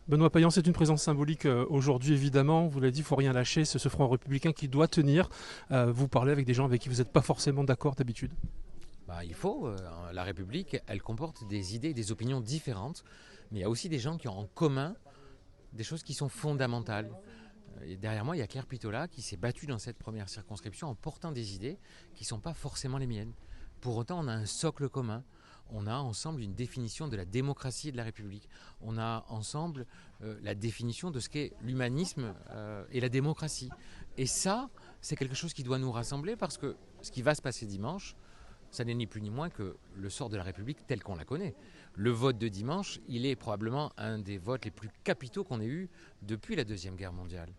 Benoît Payan, c'est une présence symbolique aujourd'hui, évidemment. Vous l'avez dit, il ne faut rien lâcher. C'est ce front républicain qui doit tenir. Vous parlez avec des gens avec qui vous n'êtes pas forcément d'accord d'habitude. Il faut. La République, elle comporte des idées et des opinions différentes, mais il y a aussi des gens qui ont en commun des choses qui sont fondamentales. Et derrière moi, il y a Claire Pitola qui s'est battue dans cette première circonscription en portant des idées qui ne sont pas forcément les miennes. Pour autant, on a un socle commun. On a ensemble une définition de la démocratie et de la République. On a ensemble la définition de ce qu'est l'humanisme et la démocratie. Et ça, c'est quelque chose qui doit nous rassembler parce que ce qui va se passer dimanche, ça n'est ni plus ni moins que le sort de la République telle qu'on la connaît. Le vote de dimanche, il est probablement un des votes les plus capitaux qu'on ait eu depuis la Deuxième Guerre mondiale.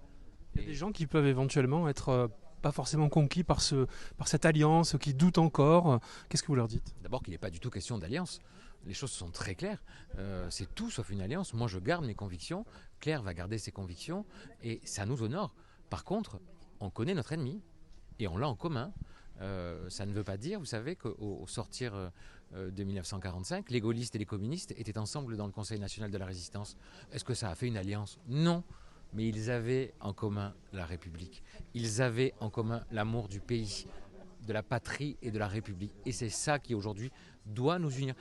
Il y a des gens qui peuvent éventuellement être pas forcément conquis par cette alliance, qui doutent encore. Qu'est-ce que vous leur dites? D'abord qu'il n'est pas du tout question d'alliance. Les choses sont très claires. C'est tout sauf une alliance. Moi, je garde mes convictions. Claire va garder ses convictions. Et ça nous honore. Par contre, on connaît notre ennemi. Et on l'a en commun. Ça ne veut pas dire, vous savez, qu'au sortir de 1945, les gaullistes et les communistes étaient ensemble dans le Conseil national de la résistance. Est-ce que ça a fait une alliance? Non. Mais ils avaient en commun la République. Ils avaient en commun l'amour du pays, de la patrie et de la République. Et c'est ça qui aujourd'hui doit nous unir.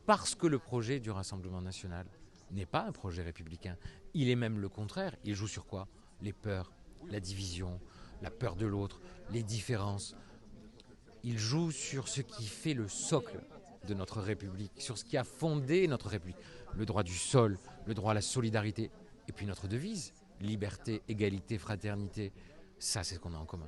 Parce que le projet du Rassemblement national n'est pas un projet républicain. Il est même le contraire. Il joue sur quoi? Les peurs, la division, la peur de l'autre, les différences. Il joue sur ce qui fait le socle de notre République, sur ce qui a fondé notre République. Le droit du sol, le droit à la solidarité, et puis notre devise, liberté, égalité, fraternité. Ça, c'est ce qu'on a en commun.